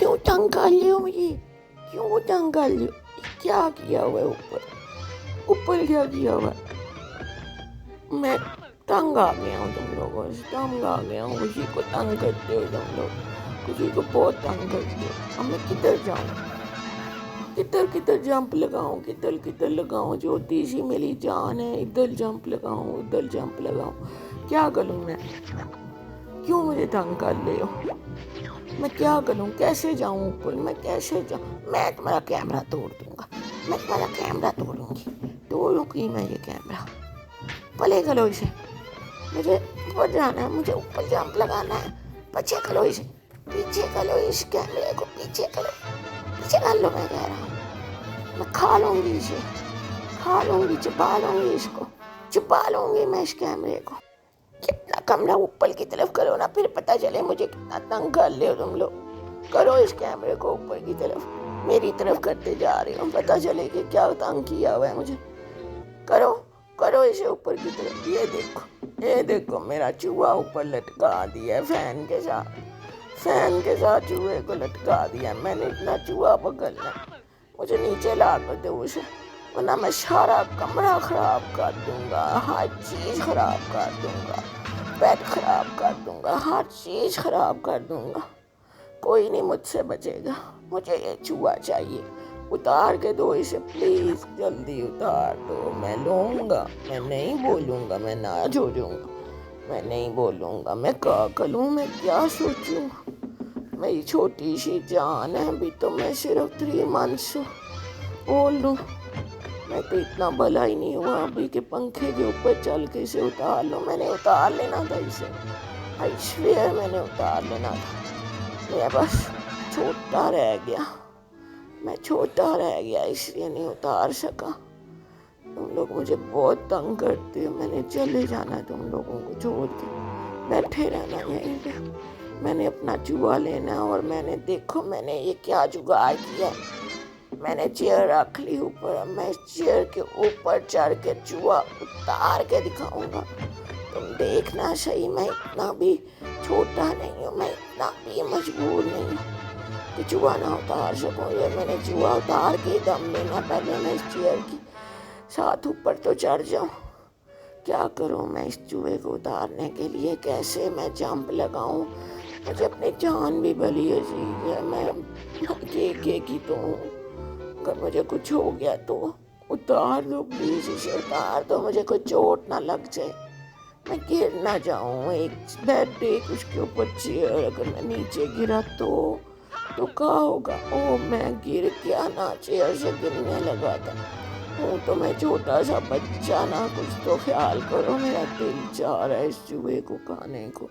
کیوں تنگ کر لے ہو مجھے؟ کیوں تنگ کر لے ہو؟ کیا کیا ہوا ہے اوپر کیا کیا ہوا ہے؟ میں تنگ آ گیا ہوں تم لوگوں سے، تنگ آ گیا ہوں. کسی کو تنگ کرتے ہو تم لوگ، کسی کو بہت تنگ کرتے ہو. اب میں کدھر جاؤں؟ کدھر جمپ لگاؤں؟ جو تیزی میری جان ہے، ادھر جمپ لگاؤں. کیا کروں میں؟ کیوں مجھے تنگ کر لے ہو؟ میں کیا کروں؟ کیسے جاؤں اوپر؟ میں کیسے جاؤں؟ میں تمہارا کیمرہ توڑ دوں گا. میں تمہارا کیمرہ توڑوں گی میں یہ کیمرہ. پلے کرو اسے. مجھے اوپر جانا ہے، مجھے اوپر جمپ لگانا ہے. پیچھے کرو اسے، پیچھے کرو اس کیمرے کو، پیچھے کر لو. میں کہہ رہا ہوں میں کھا لوں گی اسے، چبا لوں گی اس کو، چبا لوں گی میں اس کیمرے کو. کتنا کمرہ اوپر کی طرف کرو نا، پھر پتہ چلے مجھے کتنا تنگ کر لے ہو تم لوگ. کرو اس کیمرے کو اوپر کی طرف، میری طرف کرتے جا رہی ہوں، پتہ چلے کہ کیا تنگ کیا ہوا ہے مجھے. کرو اسے اوپر کی طرف. یہ دیکھو میرا چوہا اوپر لٹکا دیا ہے فین کے ساتھ چوہے کو لٹکا دیا. میں نے اتنا چوہا پکڑنا، مجھے نیچے لا کر دو اسے، ورنہ میں سارا کمرہ خراب کر دوں گا، ہر چیز خراب کر دوں گا، بیڈ خراب کر دوں گا، ہر چیز خراب کر دوں گا. کوئی نہیں مجھ سے بچے گا. مجھے یہ چوہا چاہیے. اتار کے دو اسے پلیز، جلدی اتار دو. میں لوں گا، میں نہیں بولوں گا، میں ناراض ہو جاؤں گا. میں نہیں بولوں گا. میں کیا کروں؟ میں کیا سوچوں؟ میری چھوٹی سی جان ہے، ابھی تو میں صرف 3 months اولڈ ہوں. میں تو اتنا بھلا ہی نہیں ہوا ابھی کہ پنکھے کے اوپر چل کے اسے اتار لوں. میں نے اتار لینا تھا اسے، آئی سویئر میں نے اتار لینا تھا. میں بس چھوٹا رہ گیا، اس لیے نہیں اتار سکا. تم لوگ مجھے بہت تنگ کرتے ہو. میں نے چلے جانا ہے تم لوگوں کو چھوڑ کے، بیٹھے رہنا یہیں پہ. میں نے اپنا چوہا لینا، اور میں نے دیکھو میں نے یہ کیا جگاڑ کیا. میں نے چیئر رکھ لی اوپر. میں اس چیئر کے اوپر چڑھ کے چوہا اتار کے دکھاؤں گا. تم دیکھنا صحیح، میں اتنا بھی چھوٹا نہیں ہوں، میں اتنا بھی مجبور نہیں ہوں کہ چوہا نہ اتار سکوں. یہ میں نے چوہا اتار کے دم لینا. پہلے میں اس چیئر کی ساتھ اوپر تو چڑھ جاؤں. کیا کروں میں اس چوہے کو اتارنے کے لیے؟ کیسے میں جمپ لگاؤں؟ مجھے اپنی جان بھی بلی عزیز ہے. میں کی تو ہوں. اگر مجھے کچھ ہو گیا تو اتار دو پلیز، اسے اتار دو. مجھے کوئی چوٹ نہ لگ جائے، میں گر نہ جاؤں. ایک بیڈ، ایک اس کے اوپر چیئر. اگر میں نیچے گرا تو کیا ہوگا؟ میں گر گیا نا، چیئر سے گرنے لگا تھا. تو میں چھوٹا سا بچہ نا، کچھ تو خیال کرو. میرا دل چاہ رہا ہے اس چوہے کو کھانے کو.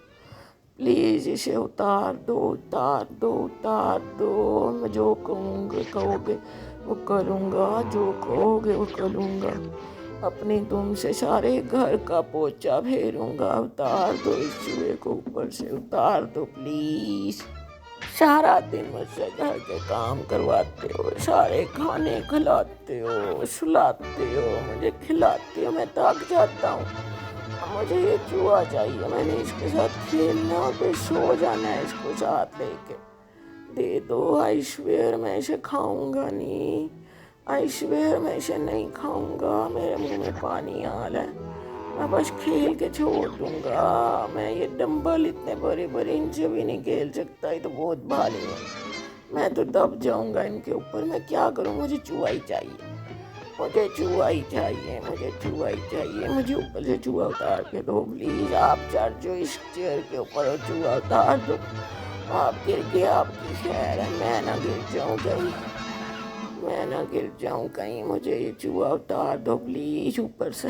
پلیز اسے اتار دو. میں جو کہو گے وہ کروں گا، جو کہو گے وہ کروں گا. اپنی دم سے سارے گھر کا پوچا پھیروں گا. اتار دو اس چوہے کو اوپر سے، اتار دو پلیز. سارا دن مجھ سے گھر کے کام کرواتے ہو، سارے کھانے کھلاتے ہو، سلاتے ہو، مجھے کھلاتے ہو. میں تھک جاتا ہوں. مجھے یہ چوہا چاہیے. میں نے اس کے ساتھ کھیلنا اور پھر سو جانا ہے اس کو ساتھ لے کے. دے دو. آئی سویئر میں اسے کھاؤں گا نہیں. آئی سویئر میں اسے نہیں کھاؤں گا. میرے منہ میں پانی آ رہا ہے. میں بس کھیل کے چھوڑ دوں گا. میں یہ ڈمبل اتنے بڑے ان سے بھی نہیں کھیل سکتا. یہ تو بہت بھاری ہے. میں تو دب جاؤں گا ان کے اوپر. میں کیا کروں؟ مجھے چوہا ہی چاہیے. مجھے اوپر سے چوہا اتار کے دو پلیز. آپ چڑھ جو اس چیئر کے اوپر اور چوہا اتار دو. آپ گر گئے، آپ کی خیر ہے. میں نہ گر جاؤں کہیں. مجھے یہ چوہا اتار دو پلیز اوپر سے.